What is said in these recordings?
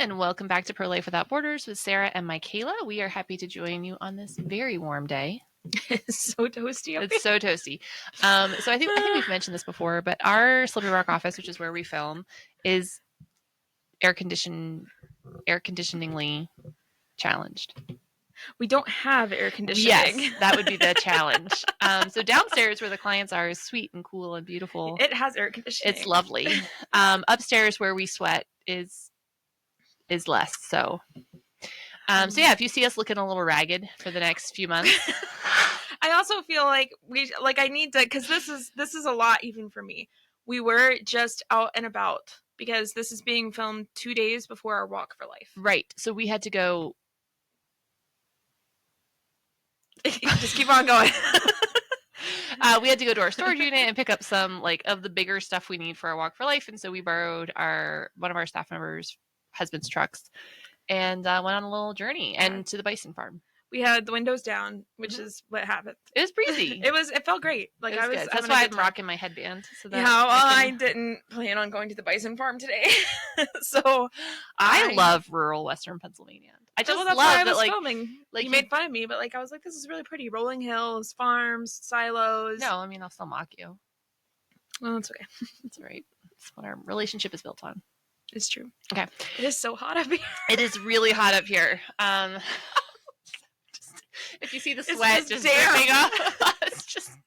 and welcome back to Pro-Life Without Borders with Sarah and Mikayla. We are happy to join you on this very warm day. It's so toasty. It's so toasty. So I think we've mentioned this before, but our Slippery Rock office, which is where we film, is air conditioningly challenged. We don't have air conditioning. Yes, that would be the challenge. So downstairs where the clients are is sweet and cool and beautiful. It has air conditioning. It's lovely. Upstairs where we sweat is less. So yeah, if you see us looking a little ragged for the next few months. I also feel like I need to, because this is a lot even for me. We were just out and about because this is being filmed 2 days before our Walk for Life. Right. So we had to go. Just keep on going. We had to go to our storage unit and pick up some of the bigger stuff we need for our Walk for Life. And so we borrowed one of our staff members' husband's trucks and went on a little journey and to the bison farm. We had the windows down, which is what happened. It was breezy. It felt great. Good. That's why I'm rocking my headband. So that I didn't plan on going to the bison farm today. So I love rural Western Pennsylvania. I just that's love why I was that filming. You made fun of me, but I was like, this is really pretty. Rolling hills, farms, silos. No, I mean, I'll still mock you. Well, that's okay. That's all right. That's what our relationship is built on. It's true. Okay. It is so hot up here. It is really hot up here. If you see the sweat just dripping off, it's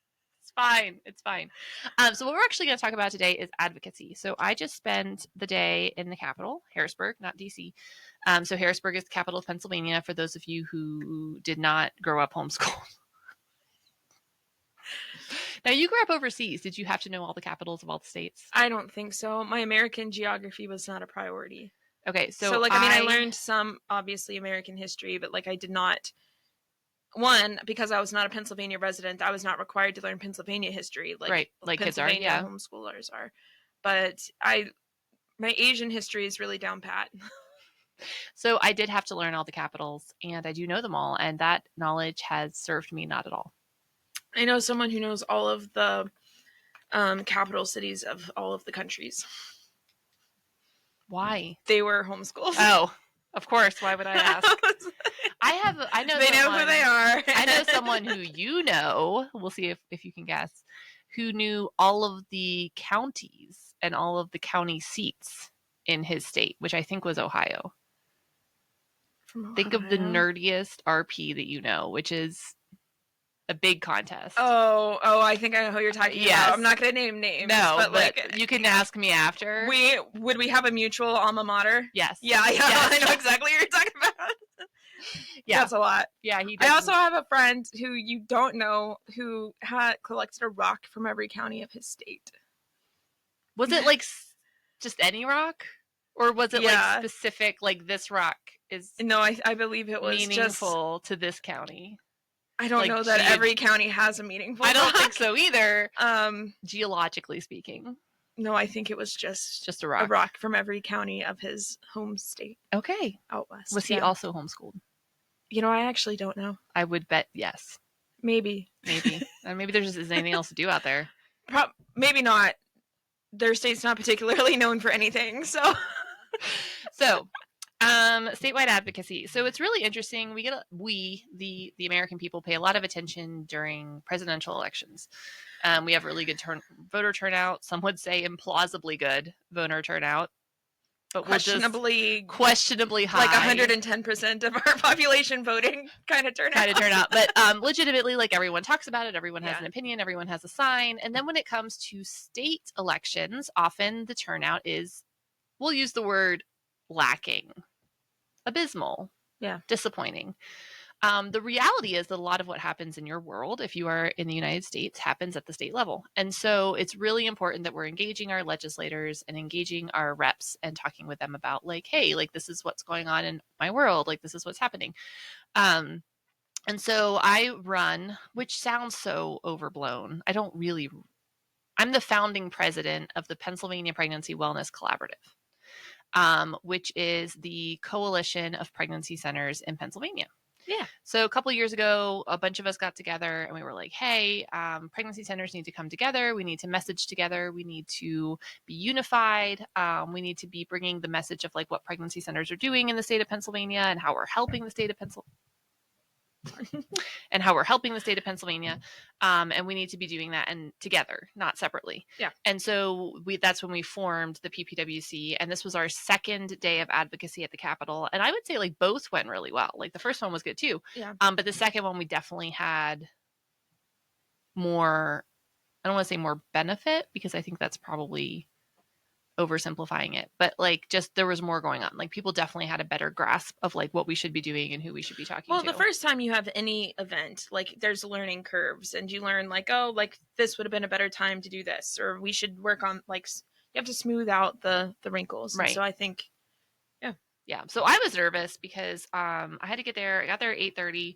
fine. It's fine. So what we're actually going to talk about today is advocacy. So I just spent the day in the capital, Harrisburg, not DC. So Harrisburg is the capital of Pennsylvania, for those of you who did not grow up homeschooled. Now, you grew up overseas. Did you have to know all the capitals of all the states? I don't think so. My American geography was not a priority. Okay, so I learned some, obviously, American history, but I did not. One, because I was not a Pennsylvania resident, I was not required to learn Pennsylvania history, like kids are, yeah. Homeschoolers are. But my Asian history is really down pat. So I did have to learn all the capitals, and I do know them all, and that knowledge has served me not at all. I know someone who knows all of the capital cities of all of the countries. Why? They were homeschooled. Oh, of course. Why would I ask? I know they know who they are. I know someone who you know, we'll see if you can guess, who knew all of the counties and all of the county seats in his state, which I think was Ohio. Think of the nerdiest RP that you know, which is a big contest. Oh, I think I know who you're talking about. I'm not going to name names. No, but you can ask me after. Would we have a mutual alma mater? Yes. Yeah, yes. I know exactly what you're talking about. Yeah. That's a lot. Yeah, he I also have a friend who you don't know who had collected a rock from every county of his state. Was it just any rock? Or was it specific, this rock is No, I believe it was meaningful to this county? I don't know that every county has a meaningful rock. I don't think so either, geologically speaking. No, I think it was just a rock. A rock from every county of his home state. Okay. Out west. Was he also homeschooled? I actually don't know. I would bet yes. Maybe. And maybe there just isn't anything else to do out there. Maybe not. Their state's not particularly known for anything, so... Statewide advocacy. So it's really interesting. The American people pay a lot of attention during presidential elections. We have really good voter turnout. Some would say implausibly good voter turnout, but questionably high, 110% of our population voting kind of turnout. But legitimately, everyone talks about it. Everyone has an opinion. Everyone has a sign. And then when it comes to state elections, often the turnout is, we'll use the word lacking, abysmal, disappointing. The reality is that a lot of what happens in your world, if you are in the United States, happens at the state level. And so it's really important that we're engaging our legislators and engaging our reps and talking with them about hey, this is what's going on in my world. This is what's happening. And so I run, which sounds so overblown. I'm the founding president of the Pennsylvania Pregnancy Wellness Collaborative, which is the coalition of pregnancy centers in Pennsylvania. Yeah. So a couple of years ago, a bunch of us got together and we were like, hey, pregnancy centers need to come together. We need to message together. We need to be unified. We need to be bringing the message of like what pregnancy centers are doing in the state of Pennsylvania and how we're helping the state of Pennsylvania. And how we're helping the state of Pennsylvania. And we need to be doing that and together, not separately. Yeah. And so that's when we formed the PPWC. And this was our second day of advocacy at the Capitol. And I would say like both went really well. Like the first one was good too. Yeah. But the second one, we definitely had more, I don't want to say more benefit because I think that's probably oversimplifying it, but like just there was more going on. Like people definitely had a better grasp of like what we should be doing and who we should be talking to. Well, the first time you have any event, like there's learning curves and you learn like, oh, like this would have been a better time to do this, or we should work on like, you have to smooth out the wrinkles. Right. And so I think, yeah. So I was nervous because I had to get there. I got there at 8:30.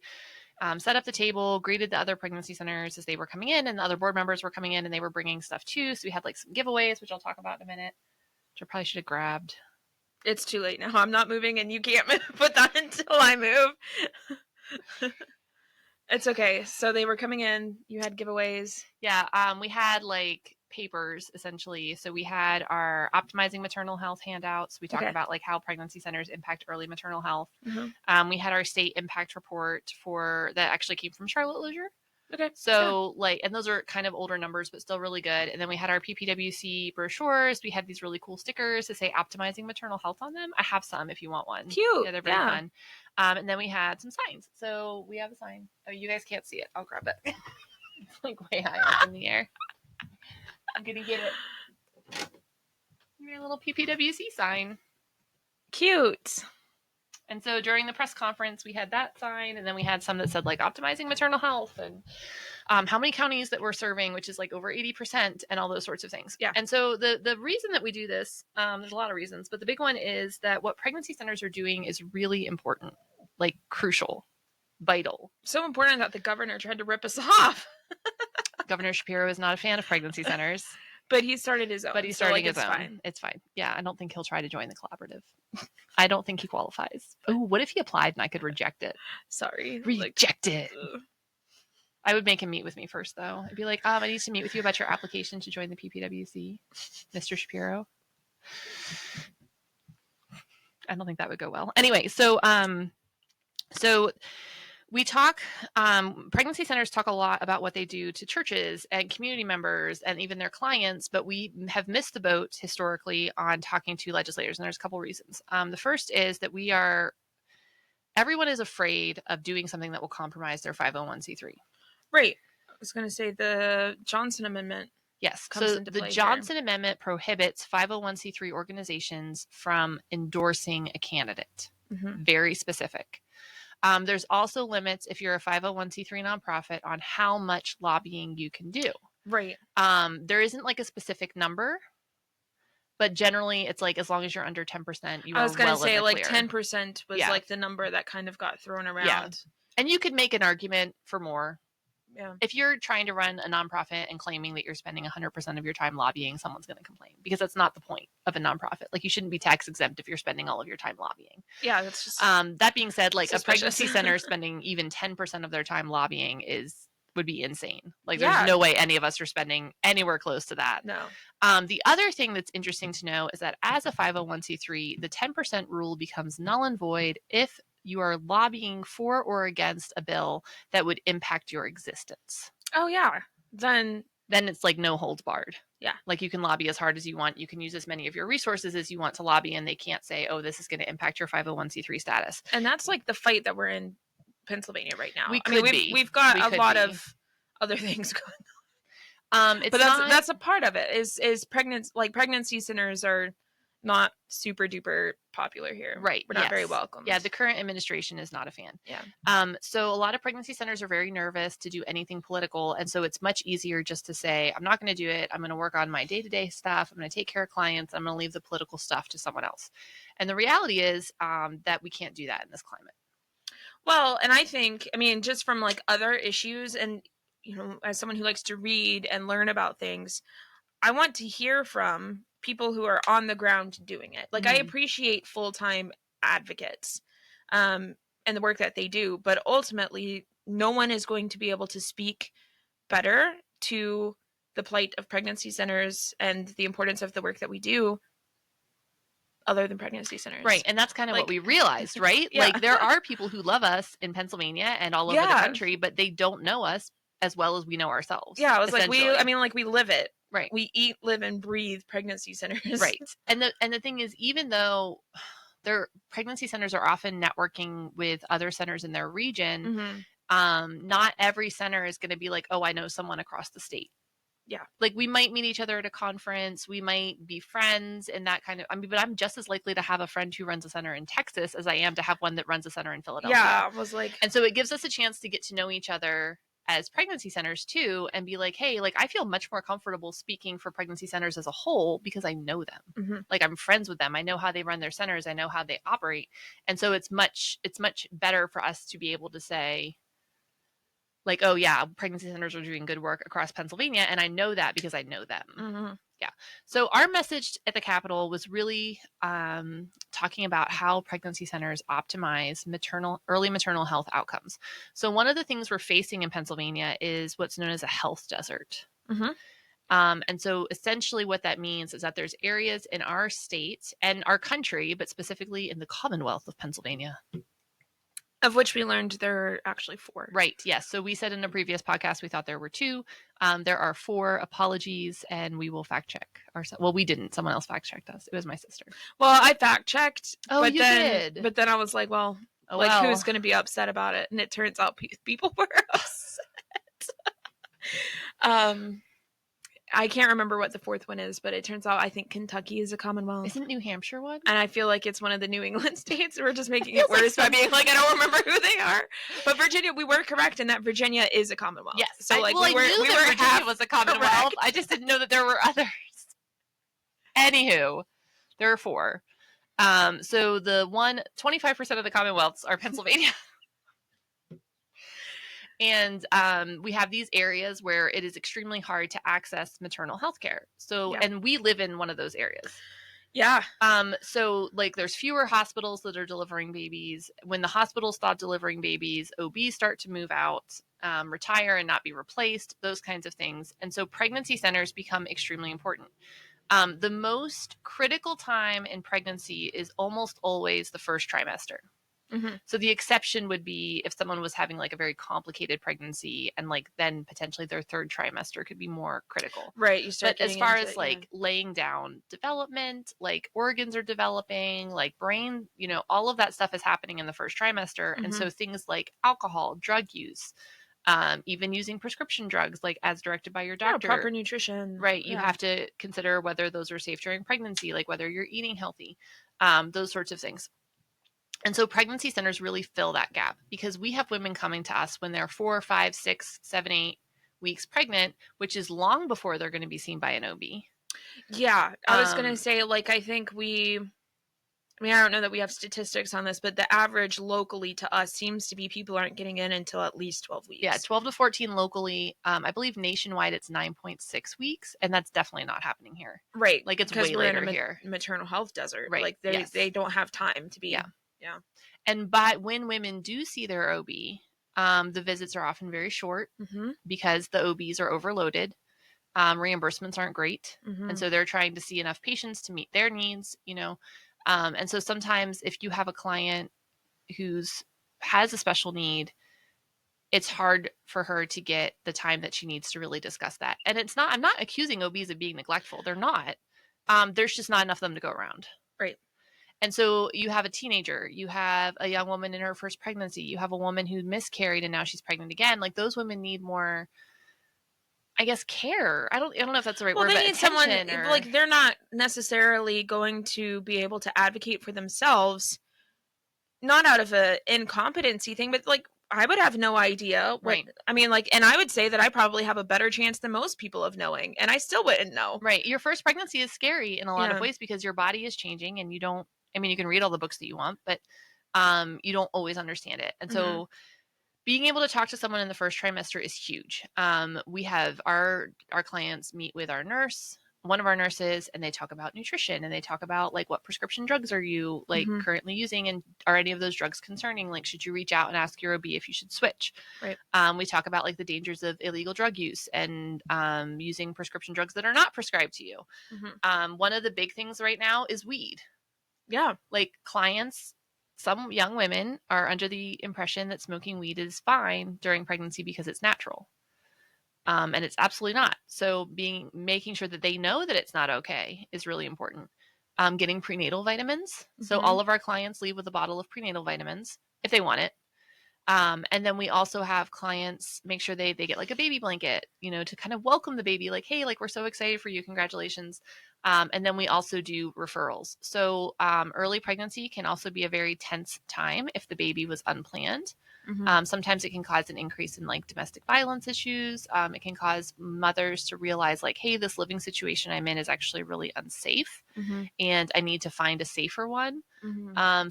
Set up the table, greeted the other pregnancy centers as they were coming in, and the other board members were coming in and they were bringing stuff too. So we had like some giveaways, which I'll talk about in a minute, which I probably should have grabbed. It's too late now. I'm not moving and you can't put that until I move. It's okay. So they were coming in, you had giveaways. Yeah. We had like papers essentially. So we had our optimizing maternal health handouts. We talked about like how pregnancy centers impact early maternal health. Mm-hmm. We had our state impact report that actually came from Charlotte Lozier. Okay. So like, and those are kind of older numbers, but still really good. And then we had our PPWC brochures. We had these really cool stickers to say optimizing maternal health on them. I have some if you want one. Cute. Yeah, they're very fun. And then we had some signs. So we have a sign. Oh, you guys can't see it. I'll grab it. It's like way high up in the air. I'm going to get it. Your little PPWC sign. Cute. And so during the press conference, we had that sign, and then we had some that said like optimizing maternal health and how many counties that we're serving, which is like over 80% and all those sorts of things. Yeah. And so the reason that we do this, there's a lot of reasons, but the big one is that what pregnancy centers are doing is really important, like crucial, vital. So important that the governor tried to rip us off. Governor Shapiro is not a fan of pregnancy centers. But he started his own. But he's starting his own. Fine. It's fine. Yeah, I don't think he'll try to join the collaborative. I don't think he qualifies. Oh, what if he applied and I could reject it? Sorry. Reject it. I would make him meet with me first, though. I'd be like, I need to meet with you about your application to join the PPWC, Mr. Shapiro. I don't think that would go well. Anyway, so we talk, pregnancy centers talk a lot about what they do to churches and community members and even their clients, but we have missed the boat historically on talking to legislators. And there's a couple reasons. The first is that everyone is afraid of doing something that will compromise their 501c3. Right. I was going to say the Johnson Amendment. Yes. So the Johnson Amendment prohibits 501c3 organizations from endorsing a candidate. Mm-hmm. Very specific. There's also limits if you're a 501c3 nonprofit on how much lobbying you can do. Right. There isn't like a specific number, but generally it's like as long as you're under 10%, you are. I was going to say like clear. 10% was like the number that kind of got thrown around. Yeah. And you could make an argument for more. Yeah. If you're trying to run a nonprofit and claiming that you're spending 100% of your time lobbying, someone's going to complain because that's not the point of a nonprofit. Like you shouldn't be tax exempt if you're spending all of your time lobbying. Yeah, that's just that being said, like suspicious. A pregnancy center spending even 10% of their time lobbying would be insane. Like there's no way any of us are spending anywhere close to that. No. The other thing that's interesting to know is that as a 501c3, the 10% rule becomes null and void if you are lobbying for or against a bill that would impact your existence. Oh, yeah. Then it's like no holds barred. Yeah. Like you can lobby as hard as you want. You can use as many of your resources as you want to lobby, and they can't say, oh, this is going to impact your 501c3 status. And that's like the fight that we're in Pennsylvania right now. We've got a lot of other things going on. But that's a part of it is pregnancy centers are not super duper popular here. Right. We're not very welcome. Yeah. The current administration is not a fan. Yeah. So a lot of pregnancy centers are very nervous to do anything political. And so it's much easier just to say, I'm not going to do it. I'm going to work on my day-to-day stuff. I'm going to take care of clients. I'm going to leave the political stuff to someone else. And the reality is that we can't do that in this climate. Well, and I think, just from like other issues and, as someone who likes to read and learn about things, I want to hear from people who are on the ground doing it. Like I appreciate full-time advocates. and the work that they do. But ultimately, no one is going to be able to speak better to the plight of pregnancy centers and the importance of the work that we do other than pregnancy centers. Right. And that's kind of what we realized, right? Yeah. Like, there are people who love us in Pennsylvania and all over the country, but they don't know us as well as we know ourselves. Yeah, I was like, we live it. Right. We eat, live, and breathe pregnancy centers. Right. And the thing is, even though their pregnancy centers are often networking with other centers in their region, not every center is going to be like, oh, I know someone across the state. Yeah. Like, we might meet each other at a conference. We might be friends and that kind of, but I'm just as likely to have a friend who runs a center in Texas as I am to have one that runs a center in Philadelphia. Yeah, I was like. And so it gives us a chance to get to know each other as pregnancy centers too, and be like, hey, like, I feel much more comfortable speaking for pregnancy centers as a whole because I know them. Like, I'm friends with them. I know how they run their centers. I know how they operate. And so it's much better for us to be able to say, like, oh yeah, pregnancy centers are doing good work across Pennsylvania, and I know that because I know them. Yeah. So our message at the Capitol was really talking about how pregnancy centers optimize early maternal health outcomes. So one of the things we're facing in Pennsylvania is what's known as a health desert. And so essentially what that means is that there's areas in our state and our country, but specifically in the Commonwealth of Pennsylvania, of which we learned there are actually 4. Right. Yes. So we said in a previous podcast we thought there were 2. There are 4. Apologies, and we will fact check ourselves. Well, we didn't. Someone else fact checked us. It was my sister. Well, I fact checked. Oh, you did. But then I was like, well, who's going to be upset about it? And it turns out people were upset. I can't remember what the 4th one is, but it turns out I think Kentucky is a Commonwealth. Isn't New Hampshire one? And I feel like it's one of the New England states. We're just making it worse by being like, I don't remember who they are. But Virginia, we were correct in that Virginia is a Commonwealth. Yes. So I knew that Virginia was a Commonwealth. Correct. I just didn't know that there were others. Anywho, there are 4. So 25% of the Commonwealths are Pennsylvania. And we have these areas where it is extremely hard to access maternal health care. So, and we live in one of those areas. Yeah. So like, there's fewer hospitals that are delivering babies. When the hospitals stop delivering babies, OBs start to move out, retire and not be replaced, those kinds of things. And so pregnancy centers become extremely important. The most critical time in pregnancy is almost always the first trimester. So the exception would be if someone was having like a very complicated pregnancy, and like then potentially their 3rd trimester could be more critical. Right. You start. But as far as like laying down development, like organs are developing, like brain, all of that stuff is happening in the first trimester. And so things like alcohol, drug use, even using prescription drugs, like as directed by your doctor, proper nutrition. Right. You have to consider whether those are safe during pregnancy, like whether you're eating healthy, those sorts of things. And so pregnancy centers really fill that gap, because we have women coming to us when they're 4, 5, 6, 7, 8 weeks pregnant, which is long before they're going to be seen by an OB. Yeah. I was going to say, like, I think I don't know that we have statistics on this, but the average locally to us seems to be people aren't getting in until at least 12 weeks. Yeah, 12 to 14 locally. I believe nationwide it's 9.6 weeks, and that's definitely not happening here. Right. Like, it's way later here. Maternal health desert. Right. Like, they don't have time to be. Yeah. Yeah. And when women do see their OB, the visits are often very short because the OBs are overloaded. Reimbursements aren't great. And so they're trying to see enough patients to meet their needs, and so sometimes if you have a client has a special need, it's hard for her to get the time that she needs to really discuss that. And I'm not accusing OBs of being neglectful. They're not. There's just not enough of them to go around. Right. And so you have a teenager, you have a young woman in her first pregnancy, you have a woman who miscarried and now she's pregnant again. Like, those women need more, I guess, care. I don't know if that's the right word. They need someone, like, they're not necessarily going to be able to advocate for themselves, not out of an incompetency thing, but like, I would have no idea what, right. I mean, like, and I would say that I probably have a better chance than most people of knowing, and I still wouldn't know. Right. Your first pregnancy is scary in a lot of ways because your body is changing, and you can read all the books that you want, but you don't always understand it. And so being able to talk to someone in the first trimester is huge. We have our clients meet with our nurse one of our nurses, and they talk about nutrition, and they talk about like what prescription drugs are you like currently using, and are any of those drugs concerning? Like, should you reach out and ask your OB if you should switch? Right. We talk about like the dangers of illegal drug use and using prescription drugs that are not prescribed to you. One of the big things right now is weed. Yeah. Like clients, some young women are under the impression that smoking weed is fine during pregnancy because it's natural. And it's absolutely not. So making sure that they know that it's not okay is really important. Getting prenatal vitamins. So all of our clients leave with a bottle of prenatal vitamins if they want it. And then we also have clients make sure they get like a baby blanket, to kind of welcome the baby, like, hey, like, we're so excited for you. Congratulations. And then we also do referrals. So early pregnancy can also be a very tense time if the baby was unplanned. Sometimes it can cause an increase in like domestic violence issues. It can cause mothers to realize like, hey, this living situation I'm in is actually really unsafe and I need to find a safer one.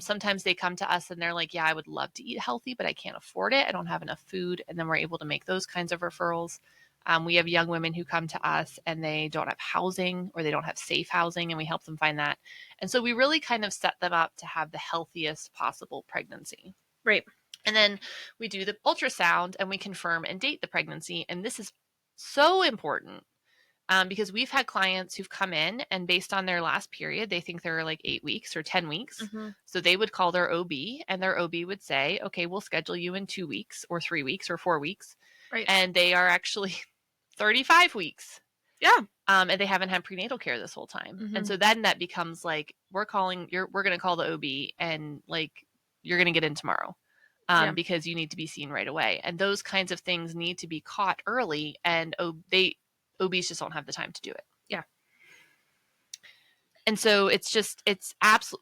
Sometimes they come to us and they're like, yeah, I would love to eat healthy, but I can't afford it. I don't have enough food. And then we're able to make those kinds of referrals. We have young women who come to us and they don't have housing or they don't have safe housing, and we help them find that. And so we really kind of set them up to have the healthiest possible pregnancy. Right. And then we do the ultrasound and we confirm and date the pregnancy. And this is so important because we've had clients who've come in and based on their last period, they think they're like 8 weeks or 10 weeks. So they would call their OB and their OB would say, okay, we'll schedule you in 2 weeks or 3 weeks or 4 weeks. Right. And they are actually 35 weeks. Yeah. And they haven't had prenatal care this whole time. And so then that becomes like, we're going to call the OB and like, you're going to get in tomorrow. Because you need to be seen right away. And those kinds of things need to be caught early, and OBs just don't have the time to do it. Yeah. And so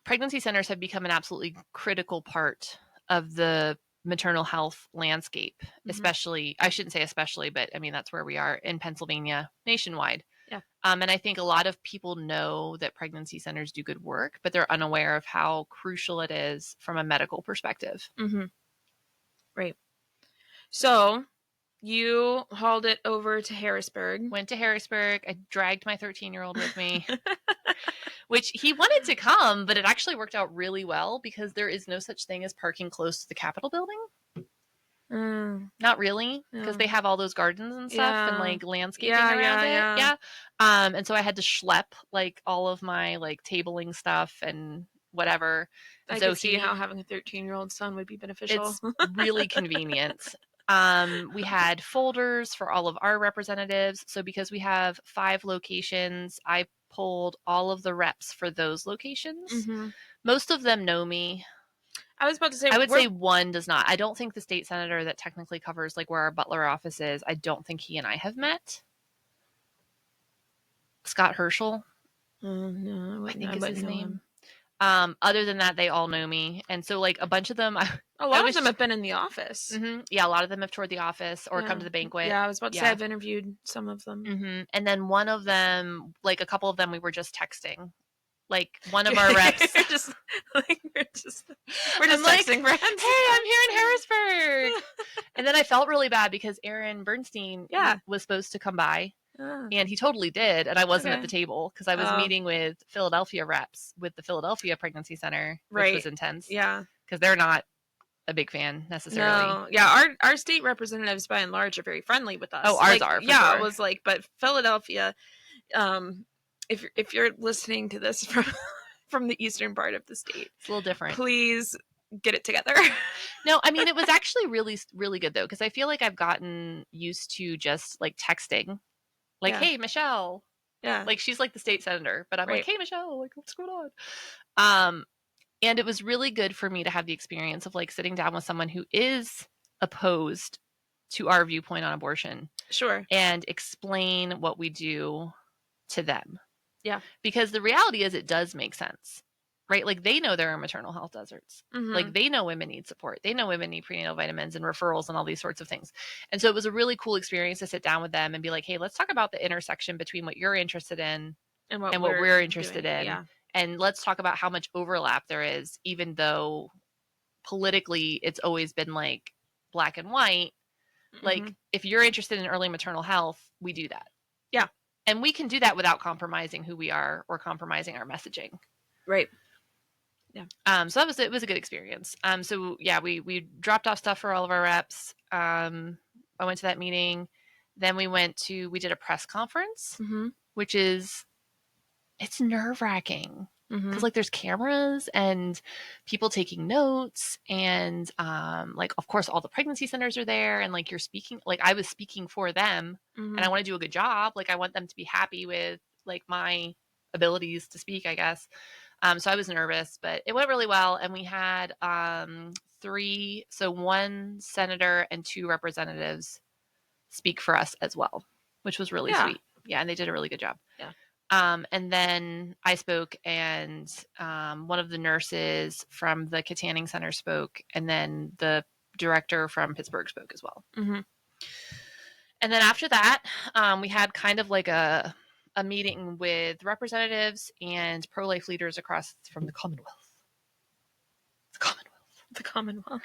pregnancy centers have become an absolutely critical part of the maternal health landscape, especially, I shouldn't say especially, but I mean, that's where we are in Pennsylvania, nationwide. Yeah. And I think a lot of people know that pregnancy centers do good work, but they're unaware of how crucial it is from a medical perspective. Right. So you hauled it over to Harrisburg. Went to Harrisburg. I dragged my 13-year-old with me, which he wanted to come, but it actually worked out really well because there is no such thing as parking close to the Capitol building. Not really, because they have all those gardens and stuff and like landscaping around it. Yeah. And so I had to schlep like all of my like tabling stuff and whatever. I can see how having a 13-year-old son would be beneficial. It's really convenient. We had folders for all of our representatives. So because we have 5 locations, I pulled all of the reps for those locations. Most of them know me. I was about to say, I would say one does not. I don't think the state senator that technically covers like where our Butler office is, I don't think he and I have met. Scott Herschel. No, I think is his name. Other than that, they all know me. And so like a bunch of them, a lot of them have been in the office. Yeah. A lot of them have toured the office or come to the banquet. Yeah. I was about to say I've interviewed some of them. And then one of them, like a couple of them, we were just texting. Like one of our reps. we're just texting friends. Hey, I'm here in Harrisburg. And then I felt really bad because Aaron Bernstein was supposed to come by. And he totally did. And I wasn't at the table because I was meeting with Philadelphia reps with the Philadelphia Pregnancy Center, which was intense. Yeah. Because they're not a big fan necessarily. No. Yeah. Our state representatives by and large are very friendly with us. Oh, ours are. Yeah. Sure. It was like, but Philadelphia, if you're listening to this from the eastern part of the state, it's a little different. Please get it together. No, I mean, it was actually really, really good though. Because I feel like I've gotten used to just like texting. Like, hey, Michelle. Yeah. Like, she's like the state senator. But I'm like, hey, Michelle, like, what's going on? And it was really good for me to have the experience of, like, sitting down with someone who is opposed to our viewpoint on abortion. Sure. And explain what we do to them. Yeah. Because the reality is it does make sense. Right? Like, they know there are maternal health deserts. Like, they know women need support. They know women need prenatal vitamins and referrals and all these sorts of things. And so it was a really cool experience to sit down with them and be like, hey, let's talk about the intersection between what you're interested in and what we're interested in. Yeah. And let's talk about how much overlap there is, even though politically it's always been like black and white. Like, if you're interested in early maternal health, we do that. Yeah. And we can do that without compromising who we are or compromising our messaging. Right. Yeah. So it was a good experience. So yeah, we dropped off stuff for all of our reps. I went to that meeting. Then we did a press conference, which it's nerve-wracking. Because like there's cameras and people taking notes, and like of course all the pregnancy centers are there, and like you're speaking, like I was speaking for them, and I want to do a good job. Like I want them to be happy with like my abilities to speak, I guess. So I was nervous, but it went really well, and we had one senator and 2 representatives speak for us as well, which was really sweet. Yeah, and they did a really good job. Yeah. And then I spoke, and one of the nurses from the Katanning Center spoke, and then the director from Pittsburgh spoke as well. And then after that, we had kind of like a meeting with representatives and pro-life leaders across from the Commonwealth. The Commonwealth.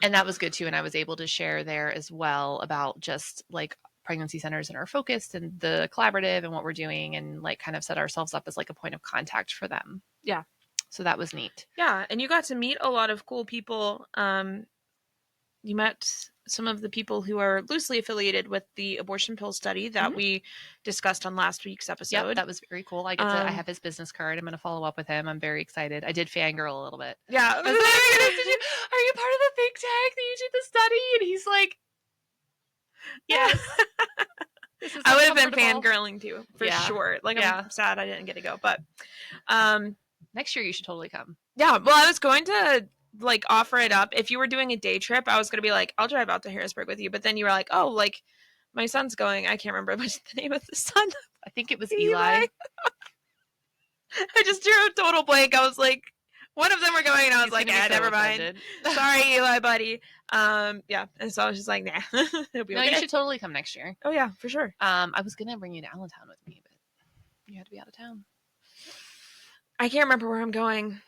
And that was good too. And I was able to share there as well about just like pregnancy centers and our focus and the collaborative and what we're doing, and like kind of set ourselves up as like a point of contact for them. Yeah. So that was neat. Yeah. And you got to meet a lot of cool people. You met some of the people who are loosely affiliated with the abortion pill study that we discussed on last week's episode. Yeah, that was very cool. I have his business card. I'm going to follow up with him. I'm very excited. I did fangirl a little bit. Yeah. I was like, are you part of the think tank that you did the study? And he's like, yes. I would have been fangirling too, for sure. Like, I'm sad I didn't get to go, but next year you should totally come. Yeah. Well, I was going to like offer it up. If you were doing a day trip, I was going to be like, I'll drive out to Harrisburg with you. But then you were like, oh, like my son's going. I can't remember what's the name of the son. I think it was Eli. I just drew a total blank. I was like, one of them were going, and I was like, never mind. Sorry, Eli, buddy. Yeah. And so I was just like, nah. It'll be okay. You should totally come next year. Oh yeah, for sure. I was going to bring you to Allentown with me, but you had to be out of town. I can't remember where I'm going.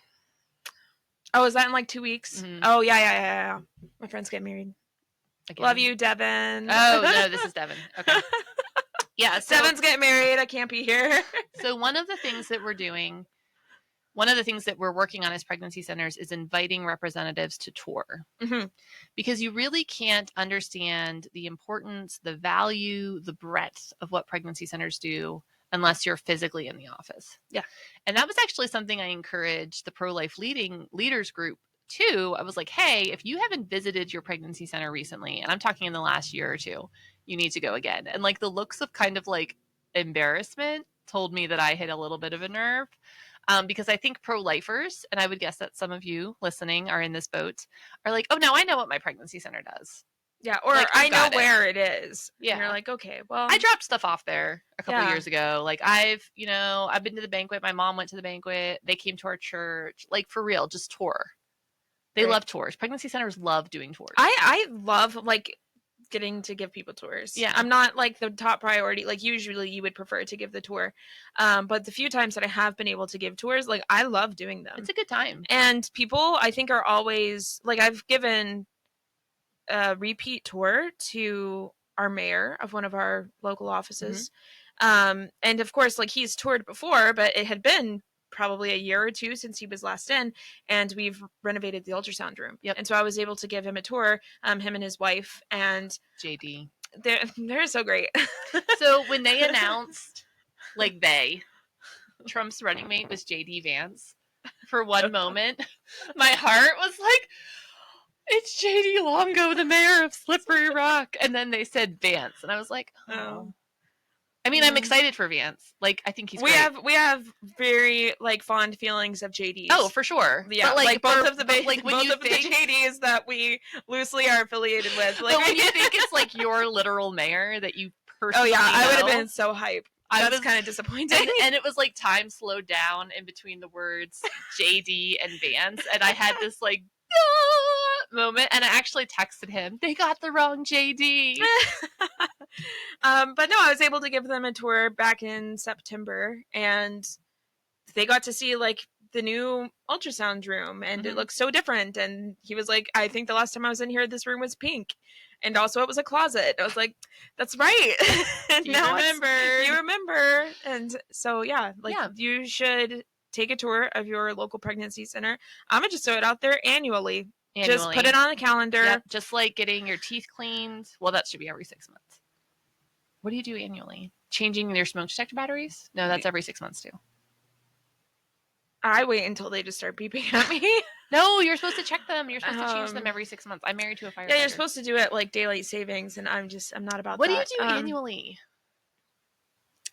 Oh, is that in like 2 weeks? Oh, yeah. My friends get married. Again. Love you, Devin. Oh, no, this is Devin. Okay. Yeah, so Devin's getting married. I can't be here. So one of the things that we're working on as pregnancy centers is inviting representatives to tour. Because you really can't understand the importance, the value, the breadth of what pregnancy centers do unless you're physically in the office. Yeah. And that was actually something I encouraged the pro-life leaders group too. I was like, hey, if you haven't visited your pregnancy center recently, and I'm talking in the last year or two, you need to go again. And like the looks of kind of like embarrassment told me that I hit a little bit of a nerve. Because I think pro-lifers, and I would guess that some of you listening are in this boat, are like, oh no, I know what my pregnancy center does. Yeah, or like, I know where it is. Yeah. And you're like, okay, well. I dropped stuff off there a couple years ago. Like I've been to the banquet. My mom went to the banquet. They came to our church. Like for real, just tour. They love tours. Pregnancy centers love doing tours. I love like getting to give people tours. Yeah. I'm not like the top priority. Like usually you would prefer to give the tour. But the few times that I have been able to give tours, like I love doing them. It's a good time. And people I think are always like, I've given a repeat tour to our mayor of one of our local offices. And of course, like he's toured before, but it had been probably a year or two since he was last in, and we've renovated the ultrasound room. Yep. And so I was able to give him a tour, him and his wife, and JD. They're so great. So when they announced, like Trump's running mate was JD Vance, for one moment, my heart was like, it's JD Longo, the mayor of Slippery Rock. And then they said Vance. And I was like, oh. I mean, I'm excited for Vance. Like, I think he's great. We have very, like, fond feelings of JDs. Oh, for sure. Yeah, but, like both of the JDs that we loosely are affiliated with. Like, but when you think it's, like, your literal mayor that you personally I would have been so hyped. I was kind of disappointed. And it was, like, time slowed down in between the words JD and Vance. And I had this, like, moment, and I actually texted him, they got the wrong JD. But no, I was able to give them a tour back in September, and they got to see like the new ultrasound room, and it looks so different. And he was like, I think the last time I was in here, this room was pink. And also it was a closet. I was like, that's right. And you remember. And so, yeah, you should take a tour of your local pregnancy center. I'm going to just throw it out there annually. Just put it on the calendar. Yep. Just like getting your teeth cleaned. Well, that should be every 6 months. What do you do annually? Changing your smoke detector batteries? No, that's every 6 months too. I wait until they just start beeping at me. No, you're supposed to check them. You're supposed to change them every 6 months. I'm married to a firefighter. Yeah, you're supposed to do it like daylight savings, and I'm not about what that. What do you do annually?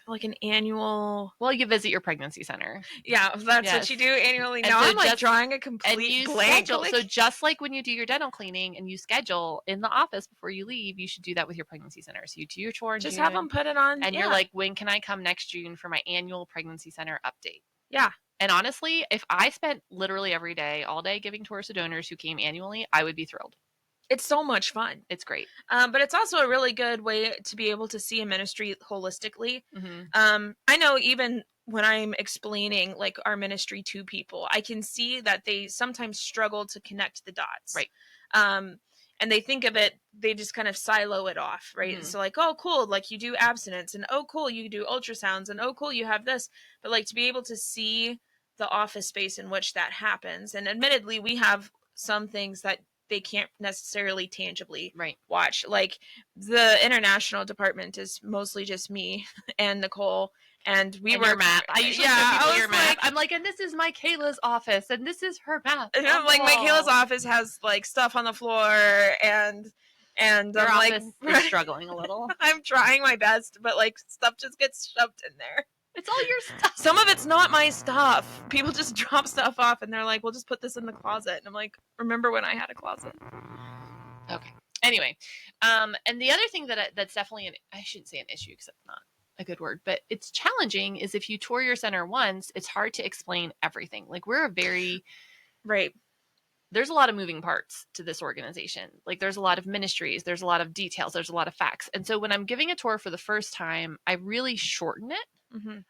Like an annual... Well, you visit your pregnancy center. Yeah, that's what you do annually. Now so I'm like drawing a complete blank. Schedule. So just like when you do your dental cleaning and you schedule in the office before you leave, you should do that with your pregnancy center. So you do your tour in Just June, have them put it on. And you're like, when can I come next June for my annual pregnancy center update? Yeah. And honestly, if I spent literally every day, all day giving tours to donors who came annually, I would be thrilled. It's so much fun. It's great. But it's also a really good way to be able to see a ministry holistically. I know even when I'm explaining like our ministry to people, I can see that they sometimes struggle to connect the dots. Right. And they think of it, they just kind of silo it off, right? So like, oh, cool, like you do abstinence, and oh, cool, you do ultrasounds, and oh, cool, you have this. But like to be able to see the office space in which that happens. And admittedly, we have some things that they can't necessarily tangibly watch. Like the international department is mostly just me and Nicole. And we were map. I usually show people your map. I'm like, and this is Mikayla's office, and this is her map. And I'm like, Mikayla's office has like stuff on the floor, and your I'm office is struggling a little. I'm trying my best, but like stuff just gets shoved in there. It's all your stuff. Some of it's not my stuff. People just drop stuff off, and they're like, "We'll just put this in the closet." And I'm like, "Remember when I had a closet?" Okay. Anyway, and the other thing that's definitely I shouldn't say an issue because it's not a good word, but it's challenging is if you tour your center once, it's hard to explain everything. Like we're a very there's a lot of moving parts to this organization. Like there's a lot of ministries, there's a lot of details, there's a lot of facts. And so when I'm giving a tour for the first time, I really shorten it.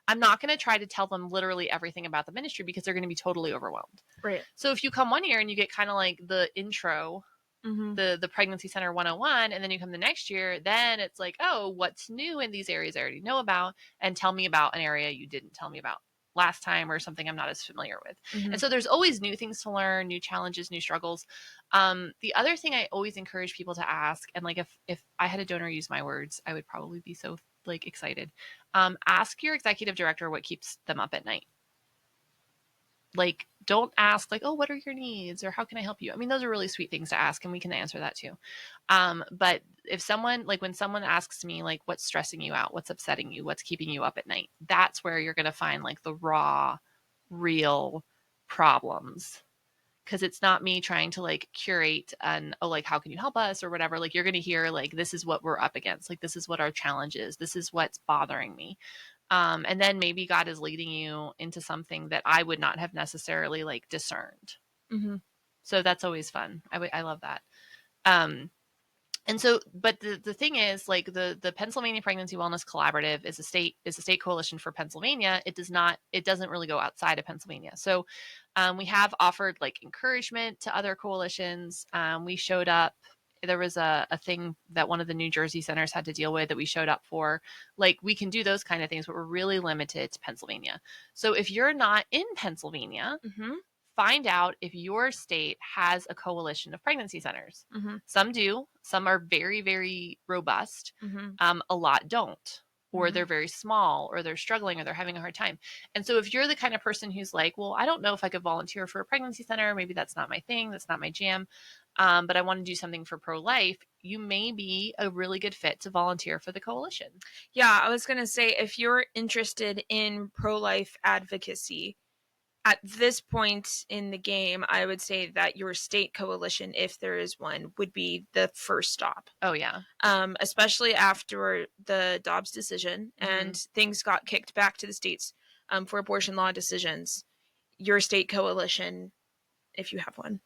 I'm not going to try to tell them literally everything about the ministry because they're going to be totally overwhelmed. Right. So if you come one year and you get kind of like the intro, the Pregnancy Center 101, and then you come the next year, then it's like, oh, what's new in these areas I already know about, and tell me about an area you didn't tell me about last time or something I'm not as familiar with. And so there's always new things to learn, new challenges, new struggles. The other thing I always encourage people to ask, and like if I had a donor use my words, I would probably be so like excited. Ask your executive director what keeps them up at night. Like, don't ask like, oh, what are your needs? Or how can I help you? I mean, those are really sweet things to ask, and we can answer that too. But if someone, like when someone asks me like, what's stressing you out? What's upsetting you? What's keeping you up at night? That's where you're going to find like the raw, real problems. Because it's not me trying to like curate and, oh, like, how can you help us or whatever. Like, you're going to hear like, this is what we're up against. Like, this is what our challenge is. This is what's bothering me. And then maybe God is leading you into something that I would not have necessarily like discerned. So that's always fun. I love that. And so, but the thing is, like the Pennsylvania Pregnancy Wellness Collaborative is a state coalition for Pennsylvania. It doesn't really go outside of Pennsylvania. So we have offered like encouragement to other coalitions. We showed up. There was a thing that one of the New Jersey centers had to deal with that we showed up for. Like, we can do those kind of things, but we're really limited to Pennsylvania. So if you're not in Pennsylvania, find out if your state has a coalition of pregnancy centers. Some do. Some are very, very robust. A lot don't. Or they're very small, or they're struggling, or they're having a hard time. And so if you're the kind of person who's like, well, I don't know if I could volunteer for a pregnancy center. Maybe that's not my thing. That's not my jam. But I want to do something for pro-life. You may be a really good fit to volunteer for the coalition. Yeah, I was going to say, if you're interested in pro-life advocacy, at this point in the game, I would say that your state coalition, if there is one, would be the first stop. Oh, yeah. Especially after the Dobbs decision and things got kicked back to the states for abortion law decisions. Your state coalition, if you have one,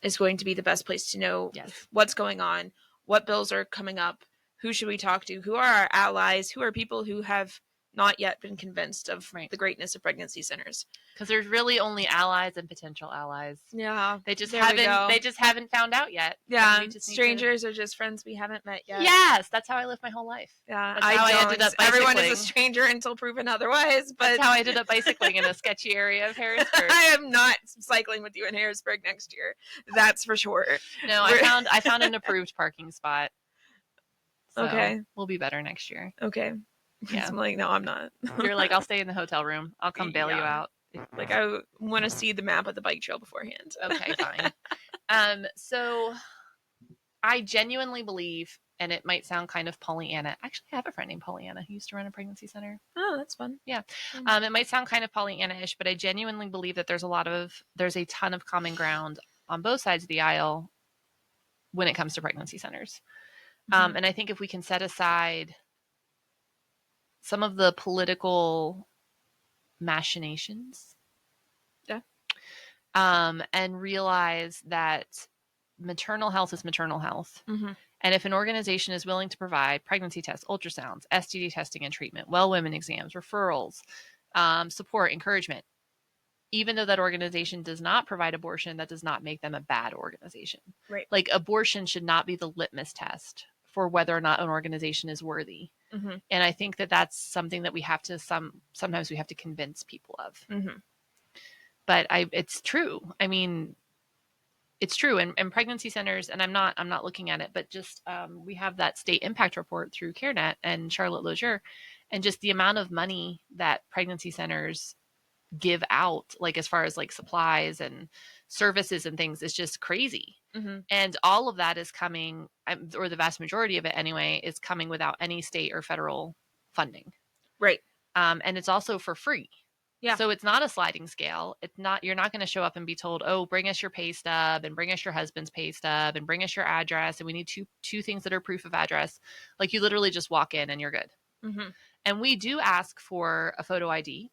is going to be the best place to know what's going on, what bills are coming up, who should we talk to, who are our allies, who are people who have not yet been convinced of the greatness of pregnancy centers. Because there's really only allies and potential allies. Yeah. They just haven't found out yet. Yeah. Strangers are just friends we haven't met yet. Yes. That's how I lived my whole life. Yeah. That's how I ended up bicycling. Everyone is a stranger until proven otherwise. But that's how I ended up bicycling in a sketchy area of Harrisburg. I am not cycling with you in Harrisburg next year. That's for sure. No, I found an approved parking spot. So okay. We'll be better next year. Okay. Yeah. I'm like, no, I'm not. You're like, I'll stay in the hotel room. I'll come bail you out. Like, I want to see the map of the bike trail beforehand. Okay, fine. So I genuinely believe, and it might sound kind of Pollyanna. Actually, I have a friend named Pollyanna who used to run a pregnancy center. Oh, that's fun. Yeah. It might sound kind of Pollyanna-ish, but I genuinely believe that there's a ton of common ground on both sides of the aisle when it comes to pregnancy centers. And I think if we can set aside some of the political machinations, and realize that maternal health is maternal health. And if an organization is willing to provide pregnancy tests, ultrasounds, STD testing and treatment, well women exams, referrals, support, encouragement, even though that organization does not provide abortion, that does not make them a bad organization. Right. Like, abortion should not be the litmus test for whether or not an organization is worthy. And I think that that's something that we have to sometimes we have to convince people of. But it's true. I mean, it's true. And pregnancy centers, and I'm not looking at it, but just we have that state impact report through CareNet and Charlotte Lozier, and just the amount of money that pregnancy centers give out, like as far as like supplies and services and things, is just crazy. And all of that is coming, or the vast majority of it anyway, is coming without any state or federal funding. Right. And it's also for free. Yeah. So it's not a sliding scale. You're not going to show up and be told, oh, bring us your pay stub and bring us your husband's pay stub and bring us your address. And we need two things that are proof of address. Like, you literally just walk in and you're good. And we do ask for a photo ID.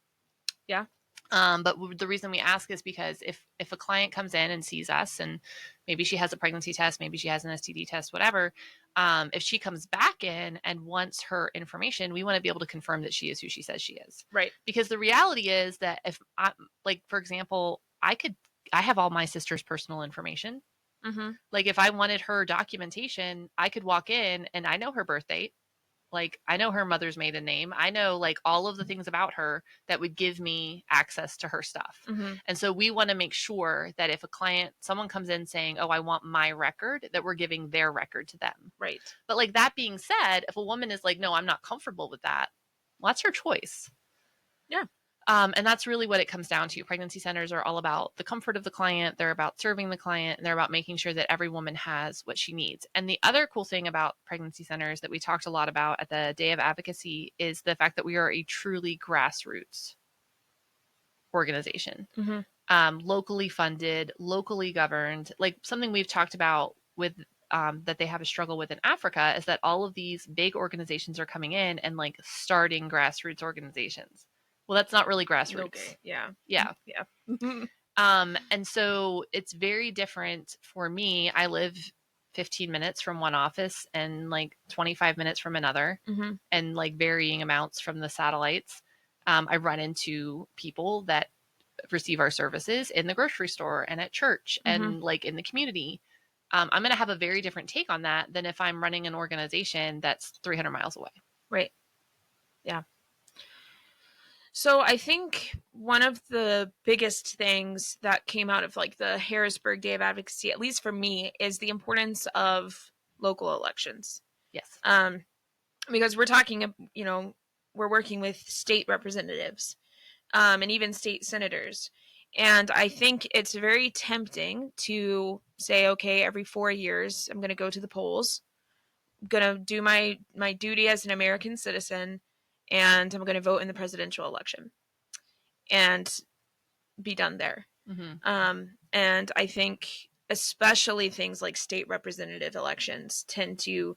Yeah. But the reason we ask is because if a client comes in and sees us, and maybe she has a pregnancy test, maybe she has an STD test, whatever, if she comes back in and wants her information, we want to be able to confirm that she is who she says she is. Right. Because the reality is that if like, for example, I have all my sister's personal information. Like, if I wanted her documentation, I could walk in and I know her birth date. Like, I know her mother's maiden name. I know, like, all of the things about her that would give me access to her stuff. And so we want to make sure that if someone comes in saying, oh, I want my record, that we're giving their record to them. Right. But, like, that being said, if a woman is like, no, I'm not comfortable with that, well, that's her choice. Yeah. And that's really what it comes down to. Pregnancy centers are all about the comfort of the client. They're about serving the client, and they're about making sure that every woman has what she needs. And the other cool thing about pregnancy centers that we talked a lot about at the Day of Advocacy is the fact that we are a truly grassroots organization. Locally funded, locally governed. Like, something we've talked about with that they have a struggle with in Africa is that all of these big organizations are coming in and, like, starting grassroots organizations. Well, that's not really grassroots. Okay. Yeah. Yeah. And so it's very different for me. I live 15 minutes from one office and like 25 minutes from another, and like varying amounts from the satellites. I run into people that receive our services in the grocery store and at church and like in the community. I'm going to have a very different take on that than if I'm running an organization that's 300 miles away. Right. Yeah. So I think one of the biggest things that came out of like the Harrisburg Day of Advocacy, at least for me, is the importance of local elections. Yes. Because we're talking, we're working with state representatives, and even state senators. And I think it's very tempting to say, okay, every 4 years, I'm going to go to the polls. I'm going to do my duty as an American citizen, and I'm going to vote in the presidential election and be done there. And I think especially things like state representative elections tend to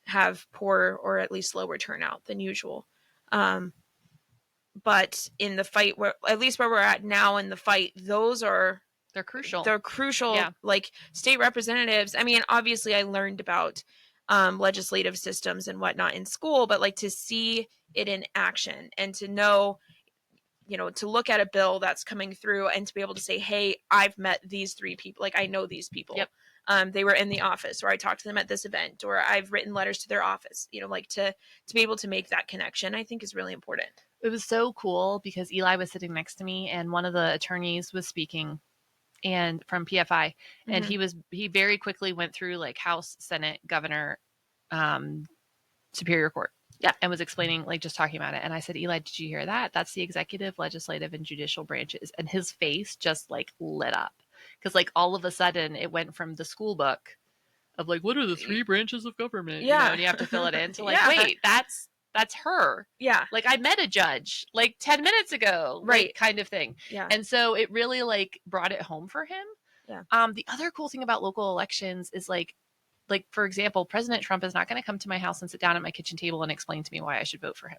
have poor or at least lower turnout than usual. But in the fight, at least where we're at now in the fight, they're crucial. They're crucial. Yeah. Like state representatives. I mean, obviously I learned about legislative systems and whatnot in school, but like to see it in action and to know, to look at a bill that's coming through and to be able to say, hey, I've met these 3 people. Like, I know these people. Yep. They were in the office, or I talked to them at this event, or I've written letters to their office, like to be able to make that connection, I think is really important. It was so cool because Eli was sitting next to me and one of the attorneys was speaking and from PFI, and he very quickly went through like House, Senate, Governor, Superior Court. Yeah. And was explaining, like, just talking about it. And I said, Eli, did you hear that? That's the executive, legislative, and judicial branches. And his face just like lit up. Because like all of a sudden it went from the school book of like, what are the 3 branches of government? Yeah. And you have to fill it in to like, wait, that's her. Yeah. Like, I met a judge like 10 minutes ago. Right. Like, kind of thing. Yeah. And so it really like brought it home for him. Yeah. The other cool thing about local elections is like, for example, President Trump is not going to come to my house and sit down at my kitchen table and explain to me why I should vote for him.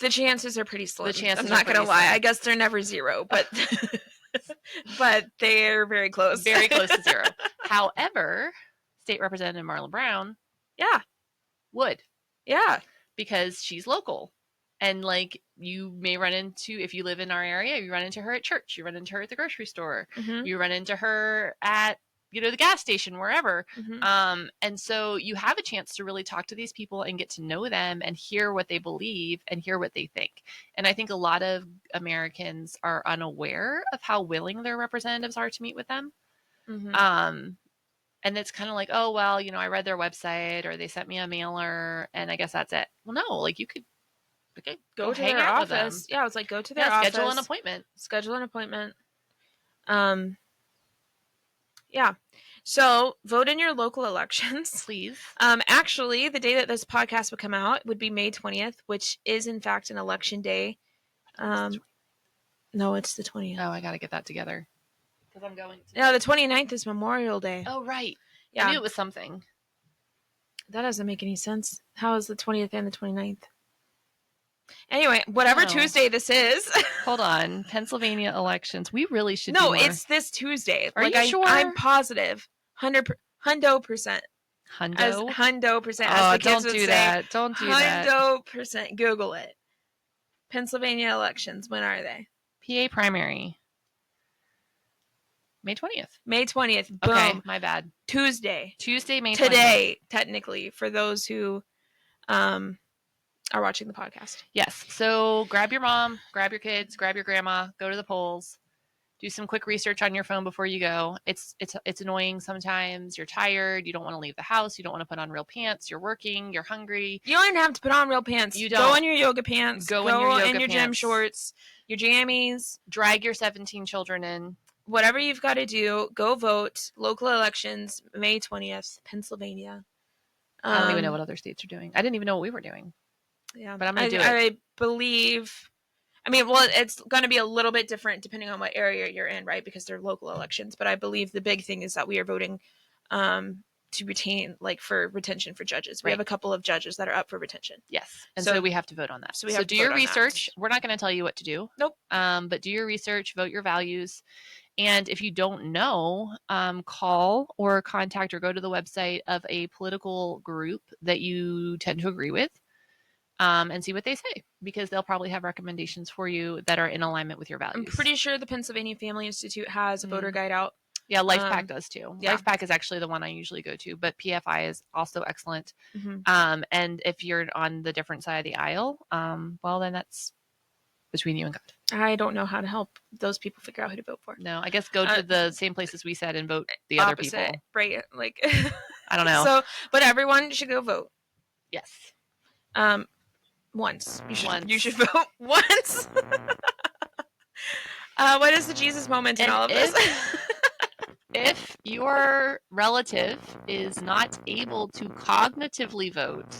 The chances are pretty slim. I'm not going to lie. I guess they're never 0, but but they're very close. Very close to 0. However, State Representative Marla Brown, would. Yeah. Because she's local. And like, you may run into, if you live in our area, you run into her at church, you run into her at the grocery store, you run into her at the gas station, wherever. And so you have a chance to really talk to these people and get to know them and hear what they believe and hear what they think. And I think a lot of Americans are unaware of how willing their representatives are to meet with them. And it's kind of like, oh, well, I read their website or they sent me a mailer and I guess that's it. Well, no, like you could go to their office. Yeah, I was like, go to their office. Schedule an appointment. Yeah. So vote in your local elections. Please. Actually, the day that this podcast would come out would be May 20th, which is in fact an election day. No, it's the 20th. Oh, I got to get that together. Because I'm going to. No, the 29th is Memorial Day. Oh, right. Yeah. I knew it was something. That doesn't make any sense. How is the 20th and the 29th? Anyway, whatever Tuesday this is. Hold on. Pennsylvania elections. We really should do No, more. It's this Tuesday. Are you sure? I'm positive. 100%. Hundo? 100%. Oh, don't do that. Don't do that. 100%. Google it. Pennsylvania elections. When are they? PA primary. May 20th. May 20th. Boom. Okay, my bad. Tuesday, May 20th. Today, technically, for those who are watching the podcast. Yes. So grab your mom, grab your kids, grab your grandma, go to the polls, do some quick research on your phone before you go. It's annoying sometimes. You're tired. You don't want to leave the house. You don't want to put on real pants. You're working. You're hungry. You don't even have to put on real pants. You don't. Go in your yoga pants. Go in your gym shorts, your jammies. Drag your 17 children in. Whatever you've got to do, go vote. Local elections, May 20th, Pennsylvania. I don't even know what other states are doing. I didn't even know what we were doing. Yeah. But I'm going to do it. I believe... it's going to be a little bit different depending on what area you're in, right? Because they're local elections. But I believe the big thing is that we are voting to retain, for retention for judges. We have a couple of judges that are up for retention. Yes. And so we have to vote on that. So do your research. We're not going to tell you what to do. Nope. But do your research, vote your values. And if you don't know, call or contact or go to the website of a political group that you tend to agree with. And see what they say, because they'll probably have recommendations for you that are in alignment with your values. I'm pretty sure the Pennsylvania Family Institute has a voter guide out. Yeah, LifePak does too. Yeah. LifePak is actually the one I usually go to, but PFI is also excellent. And if you're on the different side of the aisle, well, then that's between you and God. I don't know how to help those people figure out who to vote for. No, I guess go to the same places we said and vote the other people. Right. I don't know. So, but everyone should go vote. Yes. Once. You should vote once. What is the Jesus moment in all of this? If your relative is not able to cognitively vote,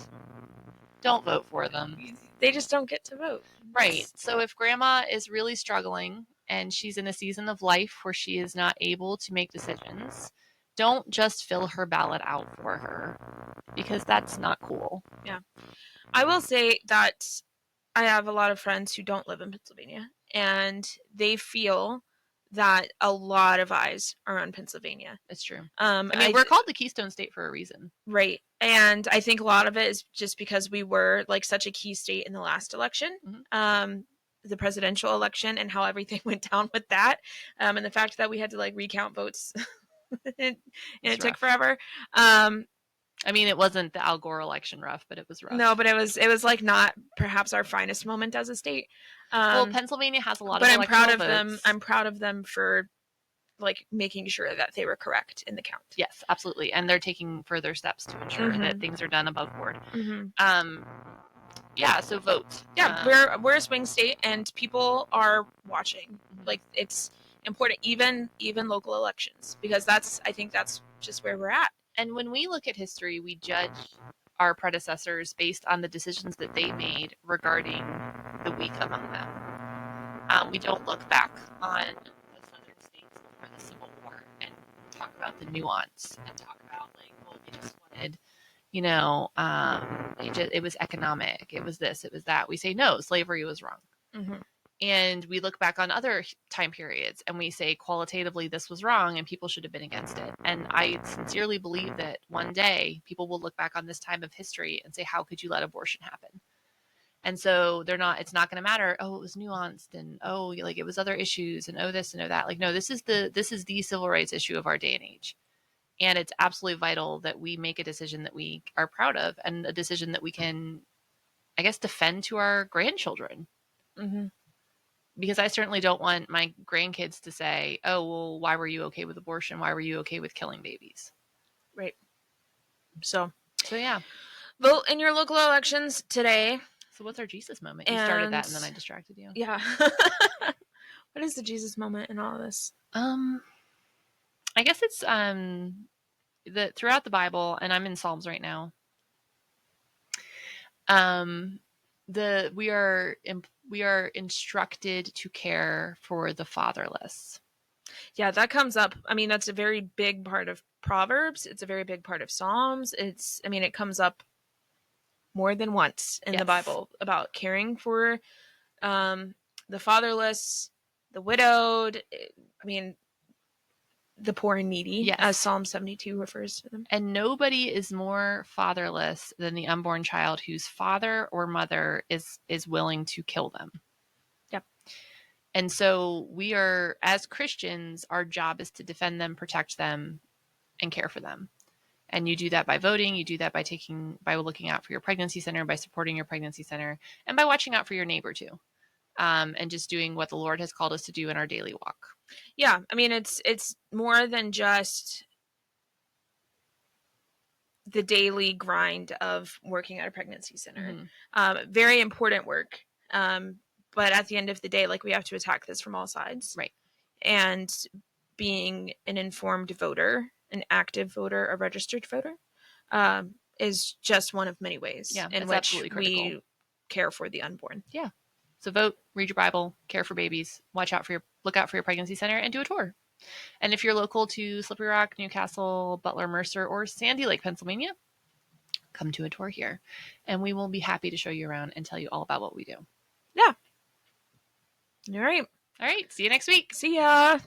don't vote for them. They just don't get to vote. Right. So if grandma is really struggling and she's in a season of life where she is not able to make decisions, don't just fill her ballot out for her, because that's not cool. Yeah. I will say that I have a lot of friends who don't live in Pennsylvania, and they feel that a lot of eyes are on Pennsylvania. It's true. We're called the Keystone State for a reason. Right. And I think a lot of it is just because we were like such a key state in the last election, the presidential election, and how everything went down with that. And the fact that we had to like recount votes and it took forever. It wasn't the Al Gore election rough, but it was rough. No, but it was like not perhaps our finest moment as a state. Well, Pennsylvania has a lot of electoral votes. But I'm proud of them for like making sure that they were correct in the count. Yes, absolutely. And they're taking further steps to ensure that things are done above board. So vote. Yeah, we're a swing state and people are watching. Like it's important, even local elections, because I think that's just where we're at. And when we look at history, we judge our predecessors based on the decisions that they made regarding the weak among them. We don't look back on the southern states before the Civil War and talk about the nuance and talk about like, well, they just wanted, it was economic, it was this, it was that. We say, no, slavery was wrong. And we look back on other time periods and we say qualitatively this was wrong and people should have been against it. And I sincerely believe that one day people will look back on this time of history and say, how could you let abortion happen? And so it's not going to matter, oh, it was nuanced and oh, like it was other issues and oh, this and oh, that. Like, no, this is the civil rights issue of our day and age. And it's absolutely vital that we make a decision that we are proud of and a decision that we can, I guess, defend to our grandchildren. Because I certainly don't want my grandkids to say, oh, well, why were you okay with abortion? Why were you okay with killing babies? Right. So yeah. Vote in your local elections today. So what's our Jesus moment? You started that and then I distracted you. Yeah. What is the Jesus moment in all of this? I guess it's throughout the Bible, and I'm in Psalms right now. We are instructed to care for the fatherless. Yeah, that comes up. That's a very big part of Proverbs. It's a very big part of Psalms. It comes up more than once in the Bible about caring for the fatherless, the widowed, the poor and needy, as Psalm 72 refers to them. And nobody is more fatherless than the unborn child whose father or mother is willing to kill them. Yep. And so we are, as Christians, our job is to defend them, protect them, and care for them. And you do that by voting. You do that by looking out for your pregnancy center, by supporting your pregnancy center, and by watching out for your neighbor too. And just doing what the Lord has called us to do in our daily walk. Yeah. It's more than just the daily grind of working at a pregnancy center. Very important work. But at the end of the day, like, we have to attack this from all sides. Right. And being an informed voter, an active voter, a registered voter, is just one of many ways in which we care for the unborn. Yeah. So vote, read your Bible, care for babies, look out for your pregnancy center, and do a tour. And if you're local to Slippery Rock, Newcastle, Butler, Mercer, or Sandy Lake, Pennsylvania, come to a tour here. And we will be happy to show you around and tell you all about what we do. Yeah. All right. See you next week. See ya.